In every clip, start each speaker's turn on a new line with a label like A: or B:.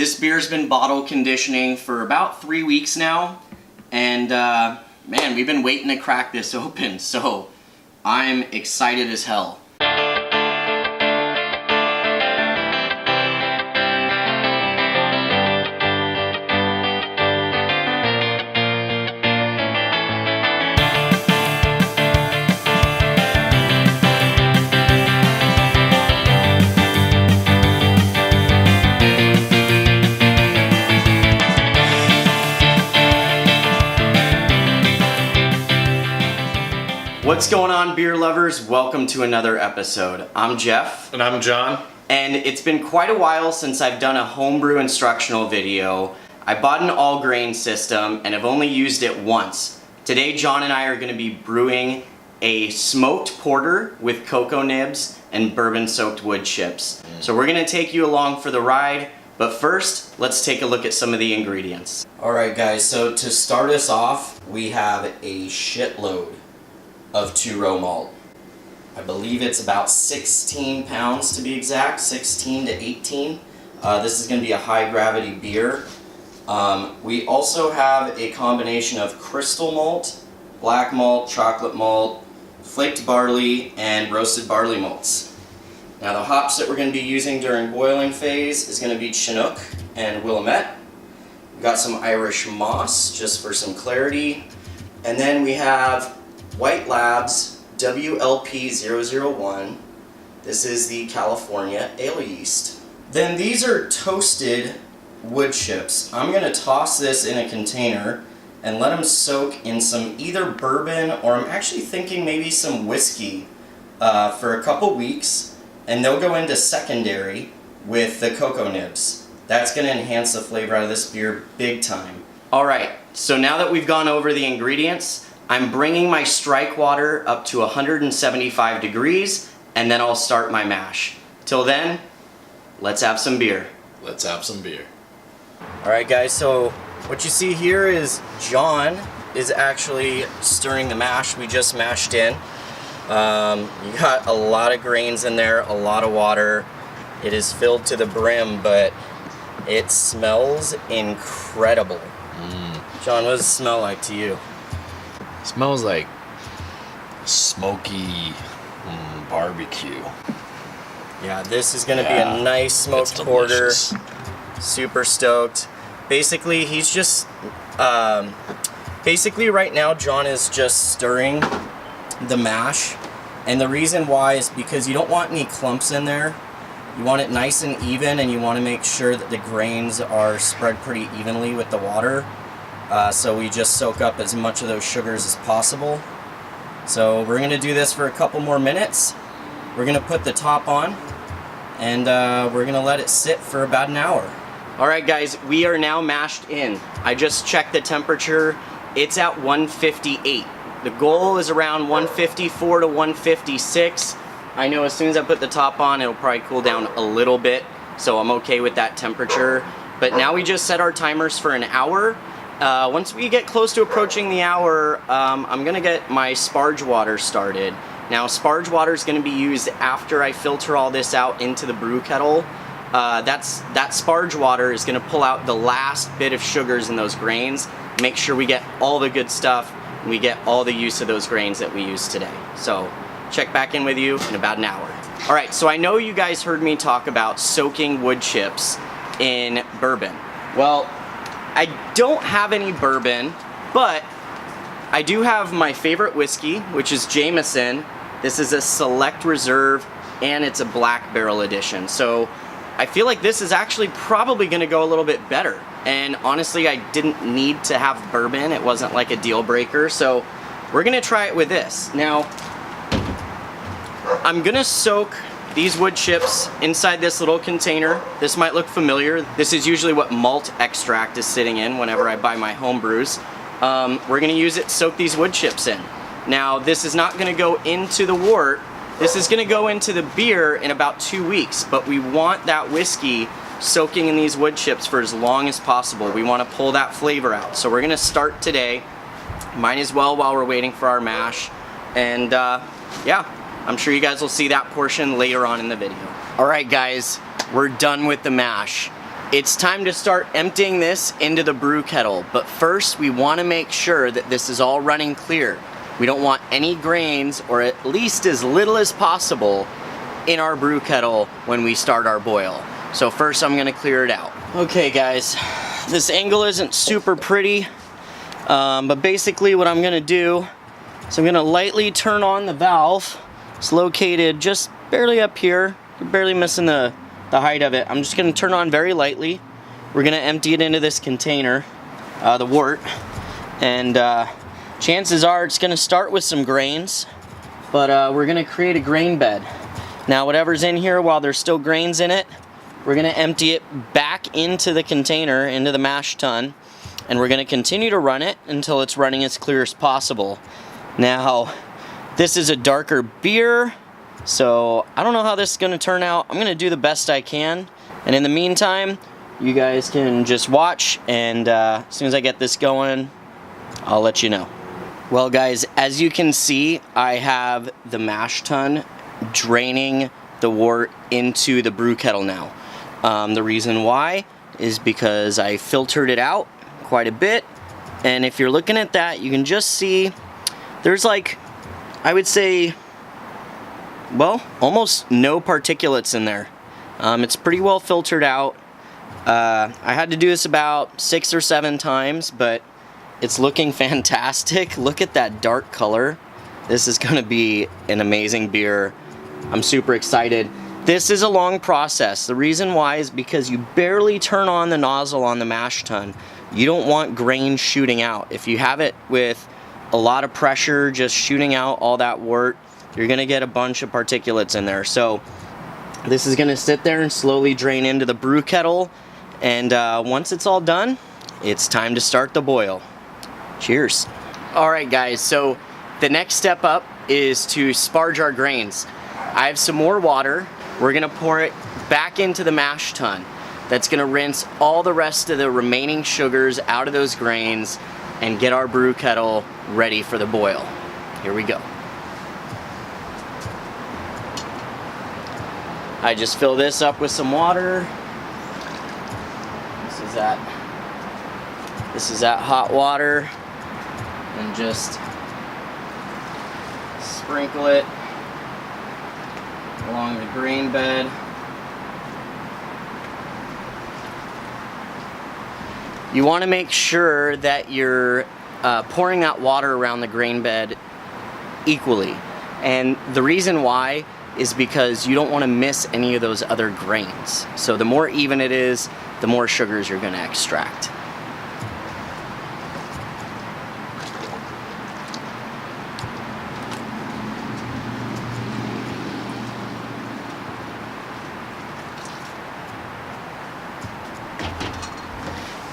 A: This beer's been bottle conditioning for about 3 weeks now, and man, we've been waiting to crack this open, so I'm excited as hell. What's going on, beer lovers? Welcome to another episode. I'm Jeff.
B: And I'm John.
A: And it's been quite a while since I've done a homebrew instructional video. I bought an all grain system and have only used it once. Today, John and I are going to be brewing a smoked porter with cocoa nibs and bourbon soaked wood chips. So we're going to take you along for the ride, but first, let's take a look at some of the ingredients. Alright guys, so to start us off, we have a shitload of 2-row malt. I believe it's about 16 pounds to be exact, 16 to 18. This is going to be a high gravity beer. We also have a combination of crystal malt, black malt, chocolate malt, flaked barley, and roasted barley malts. Now the hops that we're going to be using during boiling phase is going to be Chinook and Willamette. We've got some Irish moss just for some clarity. And then we have White Labs WLP001. This is the California ale yeast. Then these are toasted wood chips. I'm going to toss this in a container and let them soak in some either bourbon or I'm actually thinking maybe some whiskey for a couple weeks, and they'll go into secondary with the cocoa nibs. That's going to enhance the flavor out of this beer big time. Alright, so now that we've gone over the ingredients, I'm bringing my strike water up to 175 degrees, and then I'll start my mash. Till then, let's have some beer.
B: Let's have some beer.
A: Alright guys, so what you see here is John is actually stirring the mash we just mashed in. You got a lot of grains in there, a lot of water. It is filled to the brim, but it smells incredible. John, what does it smell like to you?
B: It smells like smoky barbecue.
A: Yeah, this is going to be a nice smoked porter. Super stoked. Basically, he's just, right now, John is just stirring the mash. And the reason why is because you don't want any clumps in there. You want it nice and even, and you want to make sure that the grains are spread pretty evenly with the water. So we just soak up as much of those sugars as possible. So we're going to do this for a couple more minutes. We're going to put the top on, and we're going to let it sit for about an hour. Alright guys, we are now mashed in. I just checked the temperature. It's at 158. The goal is around 154 to 156. I know as soon as I put the top on, it'll probably cool down a little bit, so I'm okay with that temperature. But now we just set our timers for an hour. Once we get close to approaching the hour, I'm going to get my sparge water started. Now, sparge water is going to be used after I filter all this out into the brew kettle. That sparge water is going to pull out the last bit of sugars in those grains, make sure we get all the good stuff, and we get all the use of those grains that we use today. So, check back in with you in about an hour. Alright, so I know you guys heard me talk about soaking wood chips in bourbon. Well, I don't have any bourbon, but I do have my favorite whiskey, which is Jameson. This is a select reserve, and it's a black barrel edition. So I feel like this is actually probably going to go a little bit better. And honestly, I didn't need to have bourbon. It wasn't like a deal breaker. So we're going to try it with this. Now, I'm going to soak these wood chips inside this little container. This might look familiar. This is usually what malt extract is sitting in whenever I buy my home brews. We're going to use it to soak these wood chips in. Now, this is not going to go into the wort. This is going to go into the beer in about 2 weeks, but we want that whiskey soaking in these wood chips for as long as possible. We want to pull that flavor out. So we're going to start today. Might as well while we're waiting for our mash. And yeah, I'm sure you guys will see that portion later on in the video. Alright guys, we're done with the mash. It's time to start emptying this into the brew kettle, but first we want to make sure that this is all running clear. We don't want any grains, or at least as little as possible, in our brew kettle when we start our boil. So first I'm going to clear it out. Okay guys, this angle isn't super pretty, but basically what I'm going to do is I'm going to lightly turn on the valve. It's located just barely up here. You're barely missing the height of it. I'm just going to turn on very lightly. We're going to empty it into this container, the wort, and chances are it's going to start with some grains, but we're going to create a grain bed. Now whatever's in here, while there's still grains in it, we're going to empty it back into the container, into the mash tun, and we're going to continue to run it until it's running as clear as possible. Now, this is a darker beer, so I don't know how this is going to turn out. I'm going to do the best I can, and in the meantime, you guys can just watch, and as soon as I get this going, I'll let you know. Well guys, as you can see, I have the mash tun draining the wort into the brew kettle now. The reason why is because I filtered it out quite a bit, and if you're looking at that, you can just see there's, like, I would say, well, almost no particulates in there. It's pretty well filtered out. I had to do this about 6 or 7 times, but it's looking fantastic. Look at that dark color. This is going to be an amazing beer. I'm super excited. This is a long process. The reason why is because you barely turn on the nozzle on the mash tun. You don't want grain shooting out. If you have it with a lot of pressure just shooting out all that wort, you're going to get a bunch of particulates in there. So this is going to sit there and slowly drain into the brew kettle, and once it's all done, it's time to start the boil. Cheers. Alright guys, so the next step up is to sparge our grains. I have some more water. We're going to pour it back into the mash tun. That's going to rinse all the rest of the remaining sugars out of those grains and get our brew kettle ready for the boil. Here we go. I just fill this up with some water. This is that hot water, and just sprinkle it along the grain bed. You want to make sure that you're pouring that water around the grain bed equally, and the reason why is because you don't want to miss any of those other grains. So the more even it is, the more sugars you're going to extract.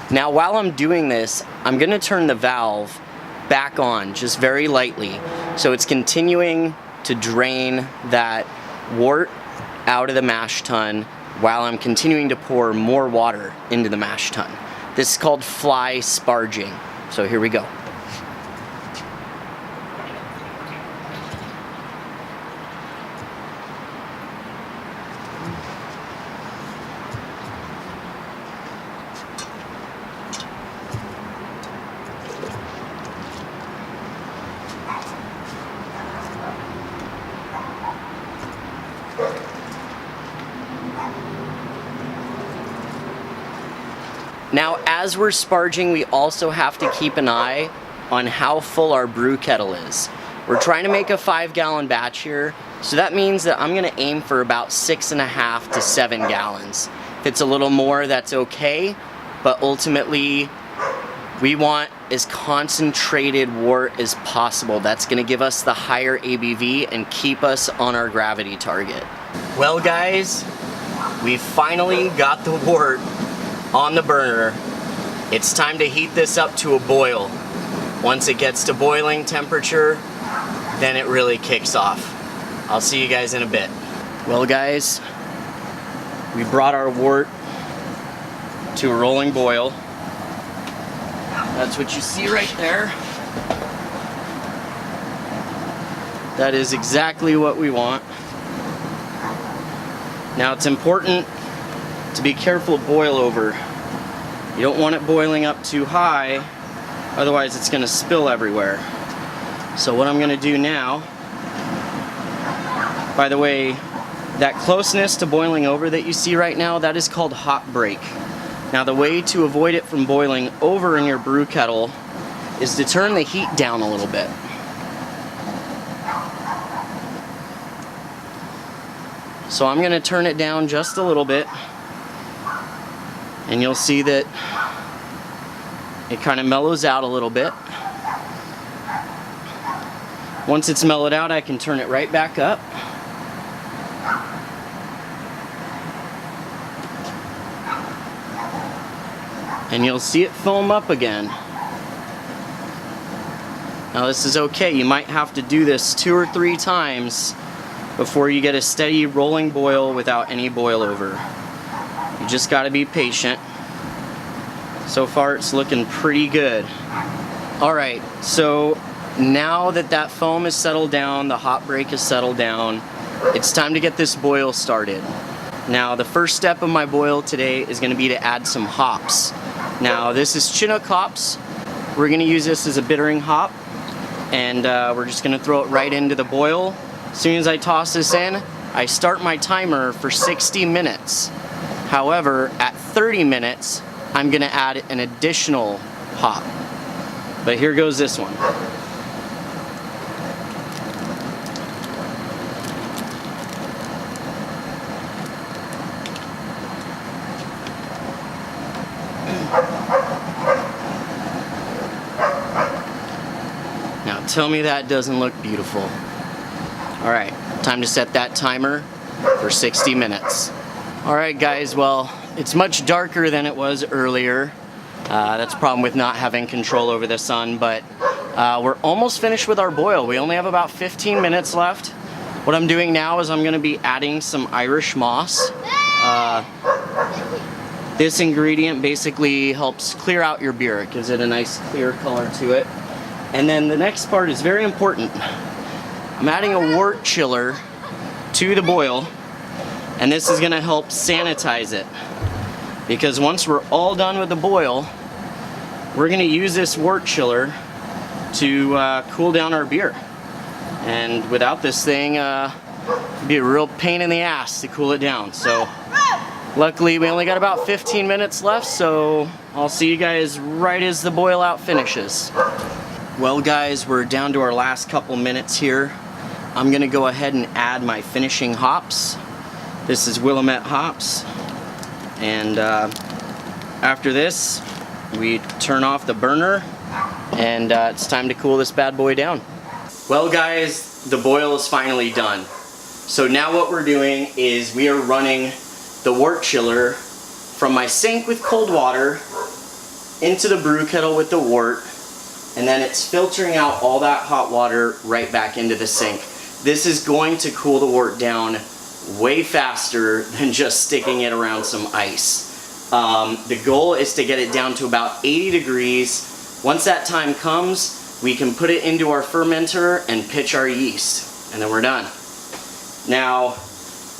A: Now while I'm doing this, I'm going to turn the valve back on just very lightly, so it's continuing to drain that wort out of the mash tun while I'm continuing to pour more water into the mash tun. This is called fly sparging. So here we go. Now, as we're sparging, we also have to keep an eye on how full our brew kettle is. We're trying to make a 5-gallon batch here, so that means that I'm going to aim for about 6.5 to 7 gallons. If it's a little more, that's okay, but ultimately, we want as concentrated wort as possible. That's going to give us the higher ABV and keep us on our gravity target. Well guys, we finally got the wort on the burner. It's time to heat this up to a boil. Once it gets to boiling temperature, then it really kicks off. I'll see you guys in a bit. Well guys, we brought our wort to a rolling boil. That's what you see right there. That is exactly what we want. Now it's important to be careful of boil over. You don't want it boiling up too high, otherwise it's going to spill everywhere. So what I'm going to do now, by the way, that closeness to boiling over that you see right now, that is called hot break. Now the way to avoid it from boiling over in your brew kettle is to turn the heat down a little bit. So I'm going to turn it down just a little bit, and you'll see that it kind of mellows out a little bit. Once it's mellowed out, I can turn it right back up. And you'll see it foam up again. Now this is okay. You might have to do this 2 or 3 times before you get a steady rolling boil without any boil over. You just got to be patient. So far it's looking pretty good. Alright, so now that that foam is settled down, the hot break is settled down, it's time to get this boil started. Now the first step of my boil today is going to be to add some hops. Now this is Chinook hops. We're going to use this as a bittering hop, and we're just going to throw it right into the boil. As soon as I toss this in, I start my timer for 60 minutes. However, at 30 minutes, I'm going to add an additional hop. But here goes this one. Now tell me that doesn't look beautiful. Alright, time to set that timer for 60 minutes. Alright guys, well, it's much darker than it was earlier. That's a problem with not having control over the sun, but we're almost finished with our boil. We only have about 15 minutes left. What I'm doing now is I'm going to be adding some Irish moss. This ingredient basically helps clear out your beer. It gives it a nice clear color to it. And then the next part is very important. I'm adding a wort chiller to the boil, and this is going to help sanitize it. Because once we're all done with the boil, we're going to use this wort chiller to cool down our beer. And without this thing, it'd be a real pain in the ass to cool it down. So luckily we only got about 15 minutes left, so I'll see you guys right as the boil out finishes. Well guys, we're down to our last couple minutes here. I'm going to go ahead and add my finishing hops. This is Willamette hops. And after this, we turn off the burner, and it's time to cool this bad boy down. Well guys, the boil is finally done. So now what we're doing is we are running the wort chiller from my sink with cold water into the brew kettle with the wort, and then it's filtering out all that hot water right back into the sink. This is going to cool the wort down way faster than just sticking it around some ice. The goal is to get it down to about 80 degrees. Once that time comes, we can put it into our fermenter and pitch our yeast, and then we're done. Now,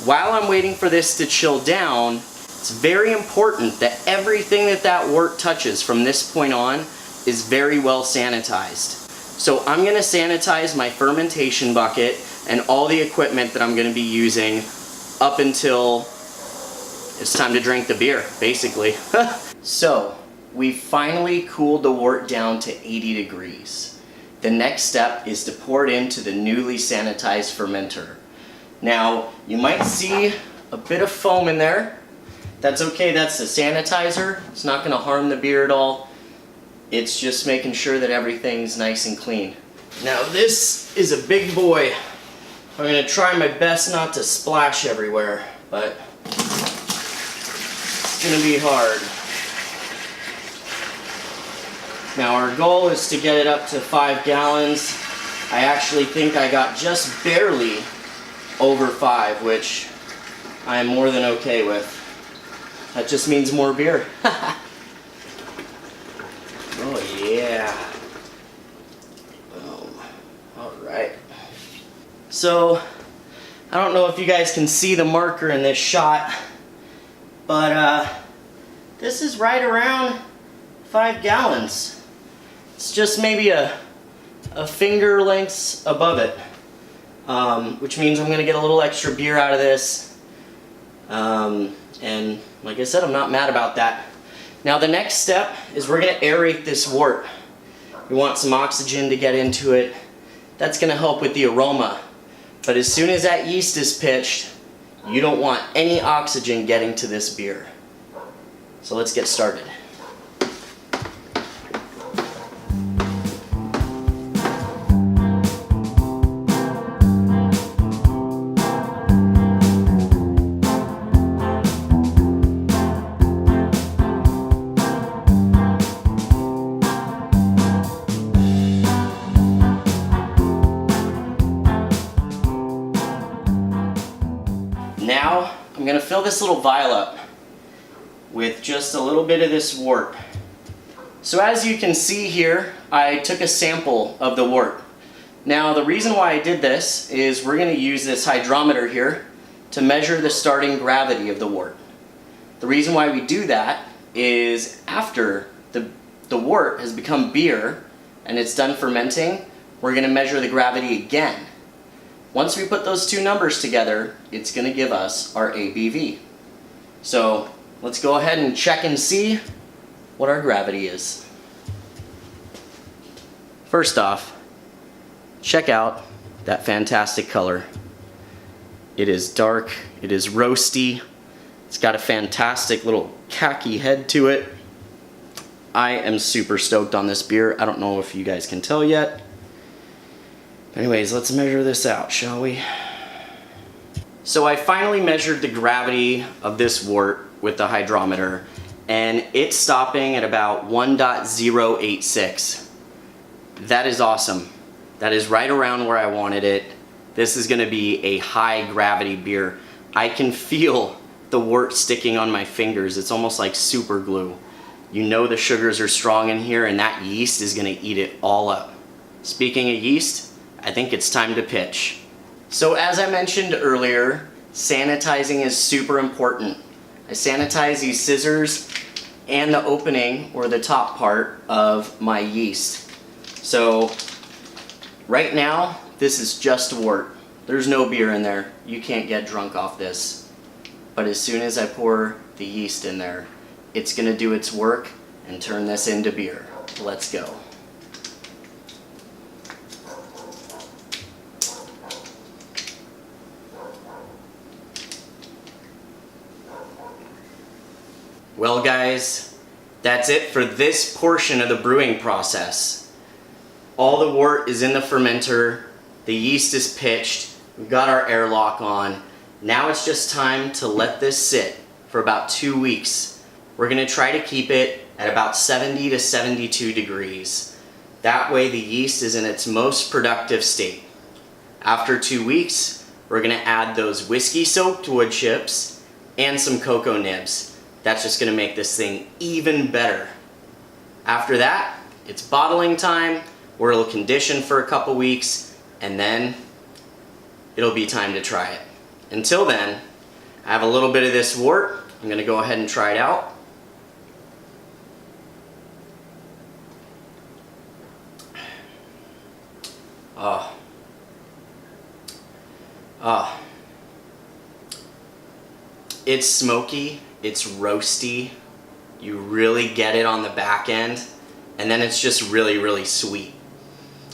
A: while I'm waiting for this to chill down, it's very important that everything that wort touches from this point on is very well sanitized. So I'm going to sanitize my fermentation bucket and all the equipment that I'm going to be using up until it's time to drink the beer, basically. So, we finally cooled the wort down to 80 degrees. The next step is to pour it into the newly sanitized fermenter. Now, you might see a bit of foam in there. That's okay, that's the sanitizer. It's not going to harm the beer at all. It's just making sure that everything's nice and clean. Now, this is a big boy. I'm going to try my best not to splash everywhere, but it's going to be hard. Now our goal is to get it up to 5 gallons. I actually think I got just barely over 5, which I am more than okay with. That just means more beer. Oh yeah. Boom. Alright. So, I don't know if you guys can see the marker in this shot. but this is right around 5 gallons. It's just maybe a finger lengths above it, which means I'm going to get a little extra beer out of this. And like I said, I'm not mad about that. Now the next step is we're going to aerate this wort. We want some oxygen to get into it. That's going to help with the aroma. But as soon as that yeast is pitched, you don't want any oxygen getting to this beer. So let's get started. Now I'm going to fill this little vial up with just a little bit of this wort. So as you can see here, I took a sample of the wort. Now the reason why I did this is we're going to use this hydrometer here to measure the starting gravity of the wort. The reason why we do that is after the wort has become beer and it's done fermenting, we're going to measure the gravity again. Once we put those two numbers together, it's going to give us our ABV. So let's go ahead and check and see what our gravity is. First off, check out that fantastic color. It is dark, it is roasty, it's got a fantastic little khaki head to it. I am super stoked on this beer. I don't know if you guys can tell yet. Anyways, let's measure this out, shall we? So I finally measured the gravity of this wort with the hydrometer, and it's stopping at about 1.086. That is awesome. That is right around where I wanted it. This is going to be a high gravity beer. I can feel the wort sticking on my fingers. It's almost like super glue. You know the sugars are strong in here, and that yeast is going to eat it all up. Speaking of yeast, I think it's time to pitch. So as I mentioned earlier, sanitizing is super important. I sanitize these scissors and the opening or the top part of my yeast. So right now, this is just wort. There's no beer in there. You can't get drunk off this. But as soon as I pour the yeast in there, it's gonna do its work and turn this into beer. Let's go. Well guys, that's it for this portion of the brewing process. All the wort is in the fermenter, the yeast is pitched, we've got our airlock on. Now it's just time to let this sit for about 2 weeks. We're going to try to keep it at about 70 to 72 degrees. That way the yeast is in its most productive state. After 2 weeks, we're going to add those whiskey soaked wood chips and some cocoa nibs. That's just going to make this thing even better. After that, it's bottling time, where it'll condition for a couple weeks, and then it'll be time to try it. Until then, I have a little bit of this wort. I'm going to go ahead and try it out. It's smoky. It's roasty, you really get it on the back end, and then it's just really, really sweet.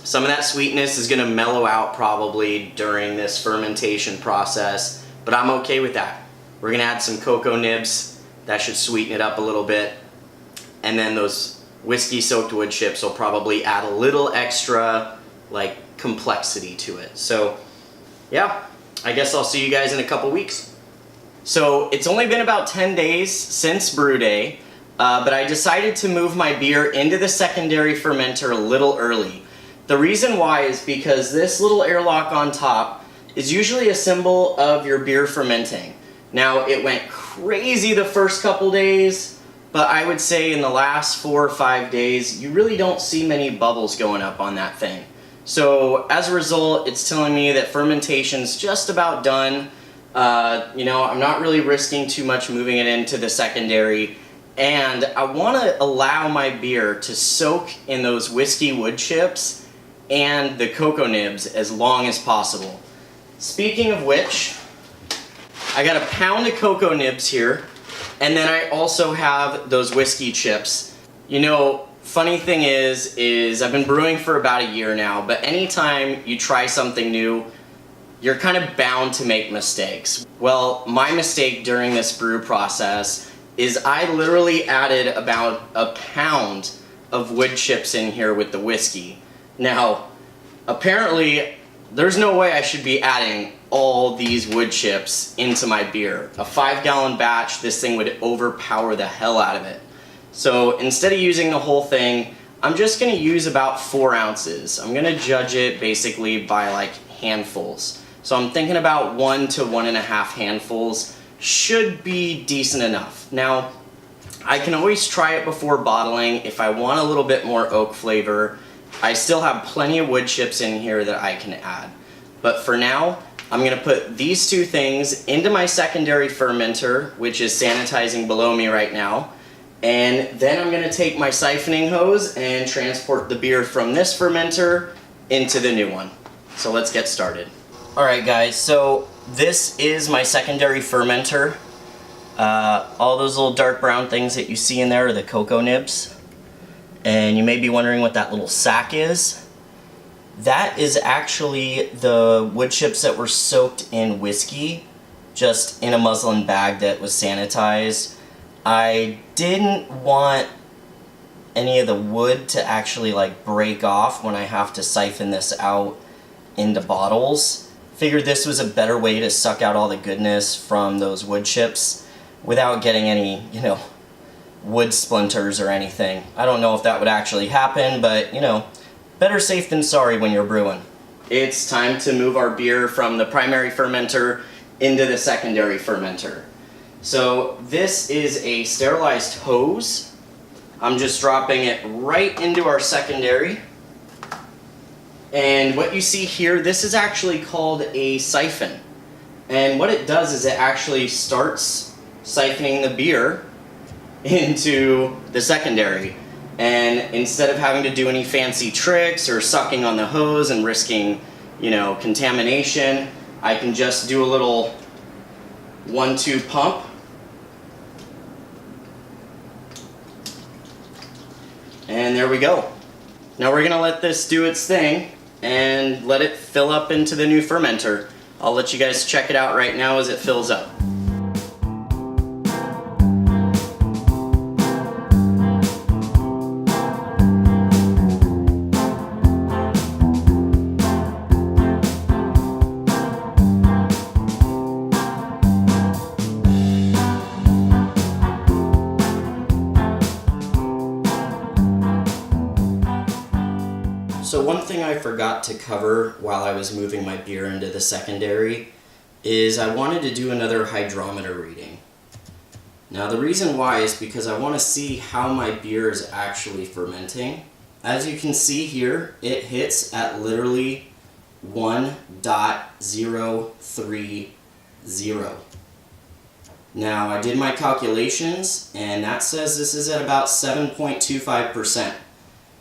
A: Some of that sweetness is gonna mellow out probably during this fermentation process, but I'm okay with that. We're gonna add some cocoa nibs, that should sweeten it up a little bit, and then those whiskey soaked wood chips will probably add a little extra like complexity to it. So yeah, I guess I'll see you guys in a couple weeks. So it's only been about 10 days since brew day, but I decided to move my beer into the secondary fermenter a little early. The reason why is because this little airlock on top is usually a symbol of your beer fermenting. Now it went crazy the first couple days, but I would say in the last 4 or 5 days, you really don't see many bubbles going up on that thing. So as a result, it's telling me that fermentation's just about done. You know, I'm not really risking too much moving it into the secondary, and I want to allow my beer to soak in those whiskey wood chips and the cocoa nibs as long as possible. Speaking of which, I got a pound of cocoa nibs here, and then I also have those whiskey chips. You know, funny thing is I've been brewing for about a year now, but anytime you try something new, you're kind of bound to make mistakes. Well, my mistake during this brew process is I literally added about a pound of wood chips in here with the whiskey. Now, apparently, there's no way I should be adding all these wood chips into my beer. A 5-gallon batch, this thing would overpower the hell out of it. So instead of using the whole thing, I'm just gonna use about 4 ounces. I'm gonna judge it basically by like handfuls. So I'm thinking about 1 to 1.5 handfuls should be decent enough. Now, I can always try it before bottling if I want a little bit more oak flavor. I still have plenty of wood chips in here that I can add. But for now, I'm gonna put these two things into my secondary fermenter, which is sanitizing below me right now. And then I'm gonna take my siphoning hose and transport the beer from this fermenter into the new one. So let's get started. Alright guys, so this is my secondary fermenter. All those little dark brown things that you see in there are the cocoa nibs. And you may be wondering what that little sack is. That is actually the wood chips that were soaked in whiskey, just in a muslin bag that was sanitized. I didn't want any of the wood to actually like break off when I have to siphon this out into bottles. Figured this was a better way to suck out all the goodness from those wood chips without getting any, you know, wood splinters or anything. I don't know if that would actually happen, but you know, better safe than sorry when you're brewing. It's time to move our beer from the primary fermenter into the secondary fermenter. So this is a sterilized hose. I'm just dropping it right into our secondary. And what you see here, this is actually called a siphon. And what it does is it actually starts siphoning the beer into the secondary. And instead of having to do any fancy tricks or sucking on the hose and risking, you know, contamination, I can just do a little 1-2 pump. And there we go. Now we're gonna let this do its thing and let it fill up into the new fermenter. I'll let you guys check it out right now as it fills up. So one thing I forgot to cover while I was moving my beer into the secondary is I wanted to do another hydrometer reading. Now the reason why is because I want to see how my beer is actually fermenting. As you can see here, it hits at literally 1.030. Now I did my calculations and that says this is at about 7.25%.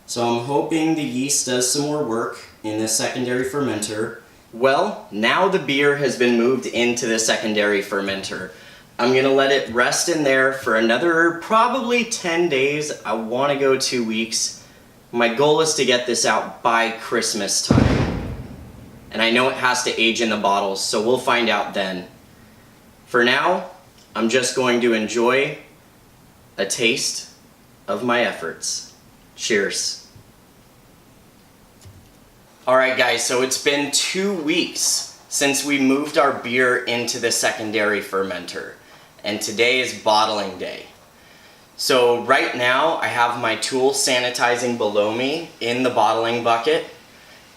A: So I'm hoping the yeast does some more work in this secondary fermenter. Well, now the beer has been moved into the secondary fermenter. I'm gonna let it rest in there for another probably 10 days. I wanna go 2 weeks. My goal is to get this out by Christmas time. And I know it has to age in the bottles, so we'll find out then. For now, I'm just going to enjoy a taste of my efforts. Cheers. Alright guys, so it's been 2 weeks since we moved our beer into the secondary fermenter. And today is bottling day. So right now I have my tool sanitizing below me in the bottling bucket.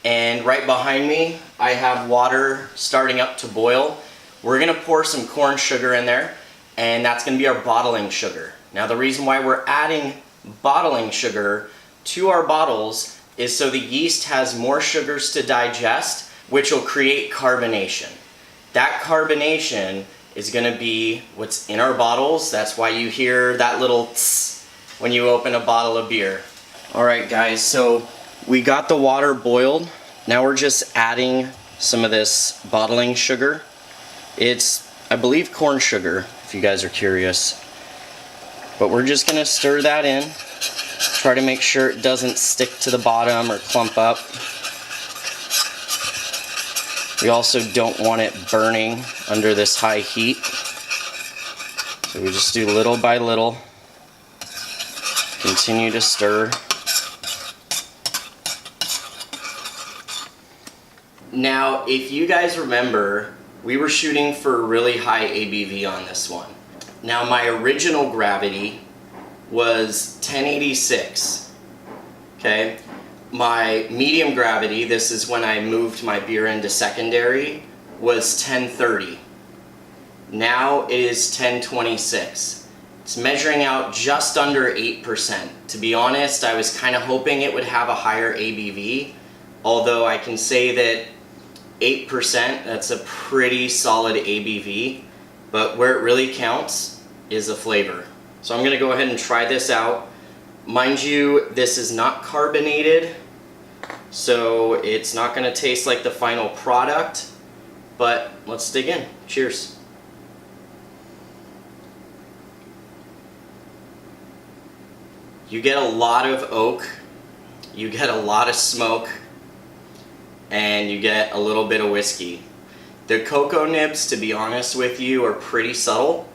A: And right behind me I have water starting up to boil. We're going to pour some corn sugar in there, and that's going to be our bottling sugar. Now the reason why we're adding bottling sugar to our bottles is so the yeast has more sugars to digest, which will create carbonation. That carbonation is going to be what's in our bottles. That's why you hear that little tss when you open a bottle of beer. Alright guys, so we got the water boiled. Now we're just adding some of this bottling sugar. It's, I believe, corn sugar, if you guys are curious. But we're just going to stir that in. Try to make sure it doesn't stick to the bottom or clump up. We also don't want it burning under this high heat. So we just do little by little. Continue to stir. Now, if you guys remember, we were shooting for a really high ABV on this one. Now, my original gravity was 1086. Okay? My medium gravity, this is when I moved my beer into secondary, was 1030. Now it is 1026. It's measuring out just under 8%. To be honest, I was kind of hoping it would have a higher ABV, although I can say that 8%, that's a pretty solid ABV, but where it really counts is the flavor. So I'm going to go ahead and try this out. Mind you, this is not carbonated, so it's not going to taste like the final product, but let's dig in. Cheers. You get a lot of oak, you get a lot of smoke, and you get a little bit of whiskey. The cocoa nibs, to be honest with you, are pretty subtle.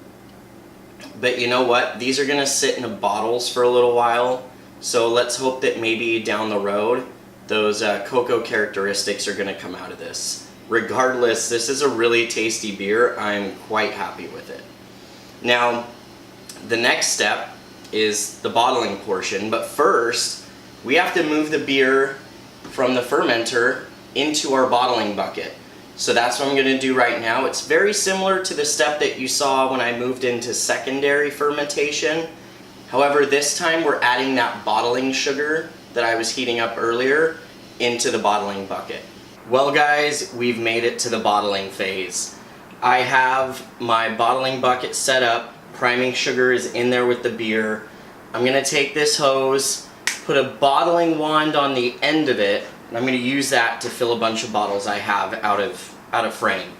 A: But you know what? These are going to sit in the bottles for a little while. So let's hope that maybe down the road, those cocoa characteristics are going to come out of this. Regardless, this is a really tasty beer. I'm quite happy with it. Now, the next step is the bottling portion. But first, we have to move the beer from the fermenter into our bottling bucket. So that's what I'm going to do right now. It's very similar to the step that you saw when I moved into secondary fermentation. However, this time we're adding that bottling sugar that I was heating up earlier into the bottling bucket. Well guys, we've made it to the bottling phase. I have my bottling bucket set up. Priming sugar is in there with the beer. I'm going to take this hose, put a bottling wand on the end of it, and I'm going to use that to fill a bunch of bottles I have out of frame.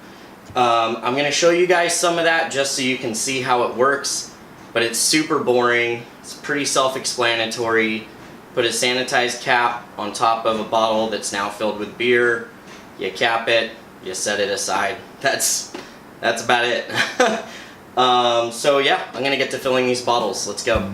A: I'm going to show you guys some of that just so you can see how it works, but it's super boring. It's pretty self-explanatory. Put a sanitized cap on top of a bottle that's now filled with beer. You cap it, you set it aside. That's about it. So yeah, I'm going to get to filling these bottles. Let's go.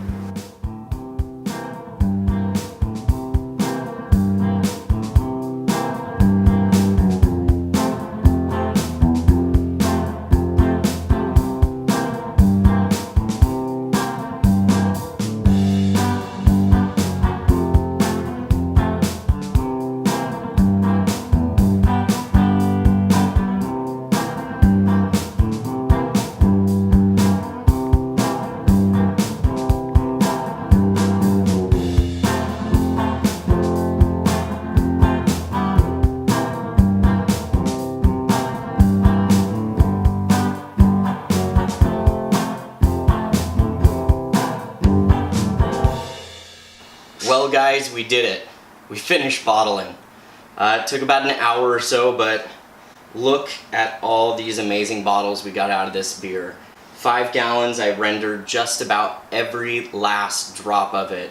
A: Well guys, we did it. We finished bottling. It took about an hour or so, but look at all these amazing bottles we got out of this beer. 5 gallons, I rendered just about every last drop of it.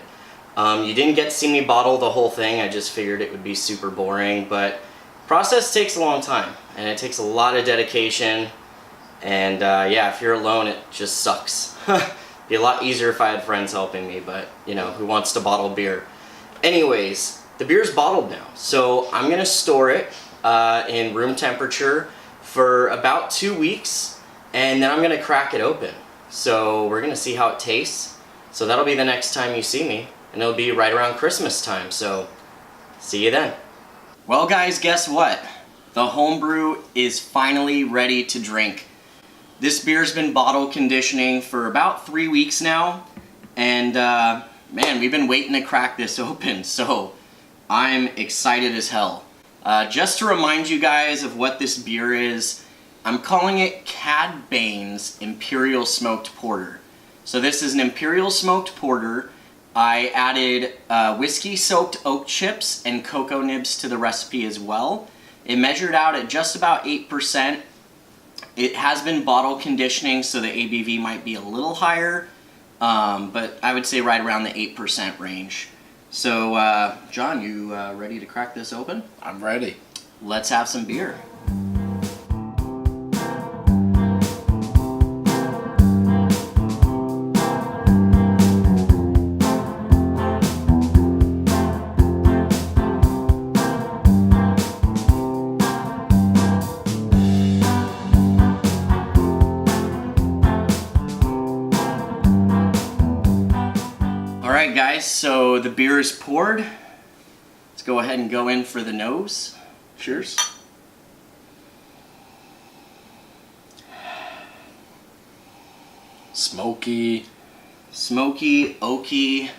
A: You didn't get to see me bottle the whole thing, I just figured it would be super boring, but the process takes a long time, and it takes a lot of dedication, and yeah, if you're alone, it just sucks. Be a lot easier if I had friends helping me, but you know, who wants to bottle beer? Anyways, the beer's bottled now, so I'm gonna store it in room temperature for about 2 weeks, and then I'm gonna crack it open. So we're gonna see how it tastes. So that'll be the next time you see me, and it'll be right around Christmas time, so see you then. Well guys, guess what? The homebrew is finally ready to drink. This beer's been bottle conditioning for about 3 weeks now, and man, we've been waiting to crack this open, so I'm excited as hell. Just to remind you guys of what this beer is, I'm calling it Cad Bane's Imperial Smoked Porter. So this is an Imperial Smoked Porter. I added whiskey-soaked oak chips and cocoa nibs to the recipe as well. It measured out at just about 8%. It has been bottle conditioning, so the ABV might be a little higher, but I would say right around the 8% range. So, John, you ready to crack this open?
B: I'm ready.
A: Let's have some beer. Alright guys, so the beer is poured. Let's go ahead and go in for the nose.
B: Cheers. Smoky.
A: Smoky, oaky.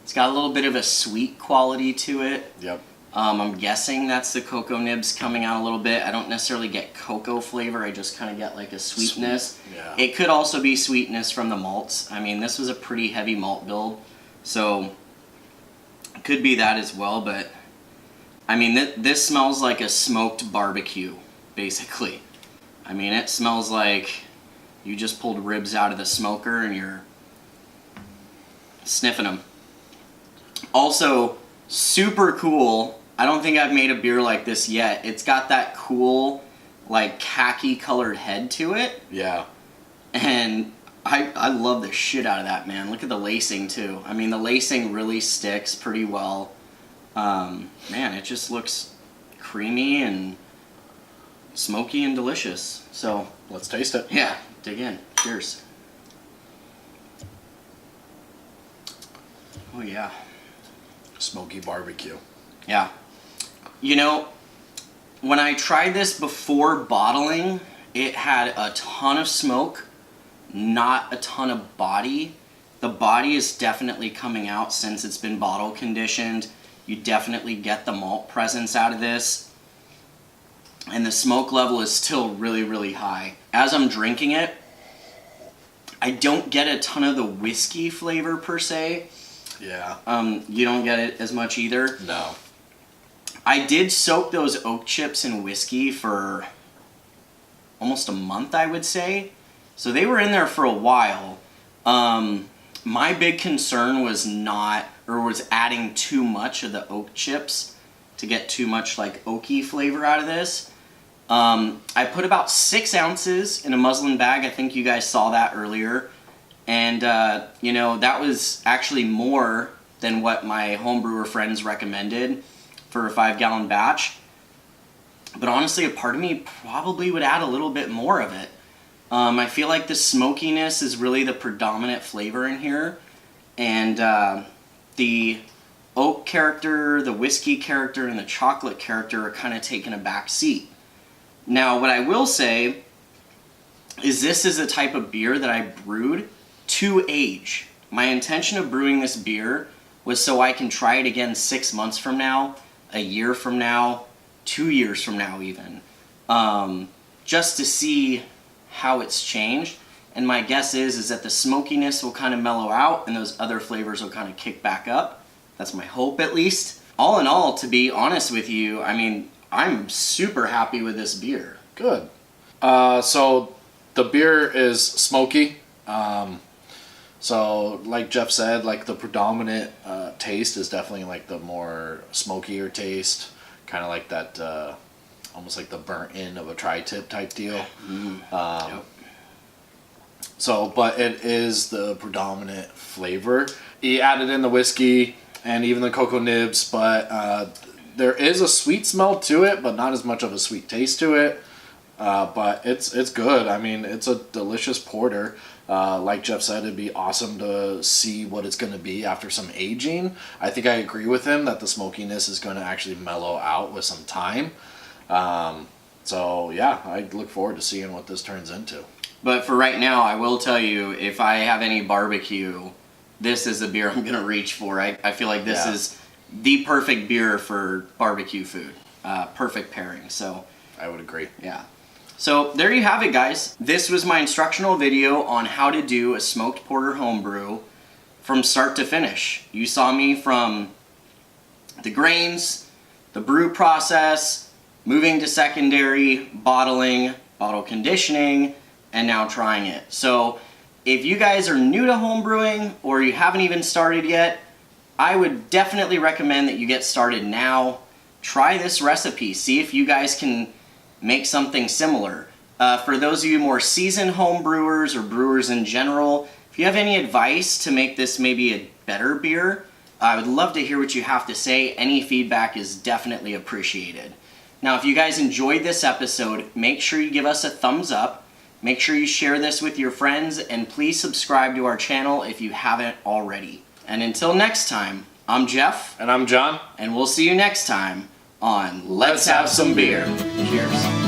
A: It's got a little bit of a sweet quality to it.
B: Yep.
A: I'm guessing that's the cocoa nibs coming out a little bit. I don't necessarily get cocoa flavor, I just kind of get like a sweetness.
B: Sweet, yeah.
A: It could also be sweetness from the malts. I mean, this was a pretty heavy malt build, so it could be that as well, but I mean, this smells like a smoked barbecue, basically. I mean, it smells like you just pulled ribs out of the smoker and you're sniffing them. Also, super cool. I don't think I've made a beer like this yet. It's got that cool, like, khaki colored head to it.
B: Yeah.
A: And I love the shit out of that, man. Look at the lacing, too. I mean, the lacing really sticks pretty well. Man, it just looks creamy and smoky and delicious. So,
B: Let's taste it.
A: yeah, dig in. Cheers. Oh, yeah.
B: Smoky barbecue.
A: Yeah. You know, when I tried this before bottling, it had a ton of smoke, not a ton of body. The body is definitely coming out since it's been bottle conditioned. You definitely get the malt presence out of this. And the smoke level is still really, really high. As I'm drinking it, I don't get a ton of the whiskey flavor per se.
B: Yeah.
A: You don't get it as much either.
B: No.
A: I did soak those oak chips in whiskey for almost a month, I would say. So they were in there for a while. My big concern was was adding too much of the oak chips to get too much like oaky flavor out of this. I put about 6 ounces in a muslin bag. I think you guys saw that earlier. And, you know, that was actually more than what my homebrewer friends recommended for a 5-gallon batch. But honestly, a part of me probably would add a little bit more of it. I feel like the smokiness is really the predominant flavor in here. And the oak character, the whiskey character, and the chocolate character are kind of taking a back seat. Now, what I will say is this is a type of beer that I brewed to age. My intention of brewing this beer was so I can try it again 6 months from now, a year from now, 2 years from now even, just to see how it's changed. And my guess is that the smokiness will kind of mellow out and those other flavors will kind of kick back up. That's my hope, at least. All in all, to be honest with you, I mean, I'm super happy with this beer.
B: Good. So the beer is smoky. So like Jeff said, like the predominant taste is definitely like the more smokier taste, kind of like that, almost like the burnt end of a tri-tip type deal.
A: Yep.
B: So, but it is the predominant flavor. He added in the whiskey and even the cocoa nibs, but there is a sweet smell to it, but not as much of a sweet taste to it. But it's good. I mean, it's a delicious porter. Like Jeff said, it'd be awesome to see what it's going to be after some aging. I think I agree with him that the smokiness is going to actually mellow out with some time. So yeah, I look forward to seeing what this turns into.
A: But for right now, I will tell you, if I have any barbecue, this is the beer I'm going to reach for. I feel like this is the perfect beer for barbecue food. Perfect pairing. So
B: I would agree.
A: yeah. So there you have it, guys. This was my instructional video on how to do a smoked porter homebrew from start to finish. You saw me from the grains, the brew process, moving to secondary, bottling, bottle conditioning, and now trying it. So if you guys are new to homebrewing or you haven't even started yet, I would definitely recommend that you get started now. Try this recipe, see if you guys can make something similar. For those of you more seasoned home brewers or brewers in general, if you have any advice to make this maybe a better beer, I would love to hear what you have to say. Any feedback is definitely appreciated. Now, if you guys enjoyed this episode, make sure you give us a thumbs up. Make sure you share this with your friends, and please subscribe to our channel if you haven't already. And until next time, I'm Jeff.
B: And I'm John.
A: And we'll see you next time on Let's Have Some Beer. Cheers.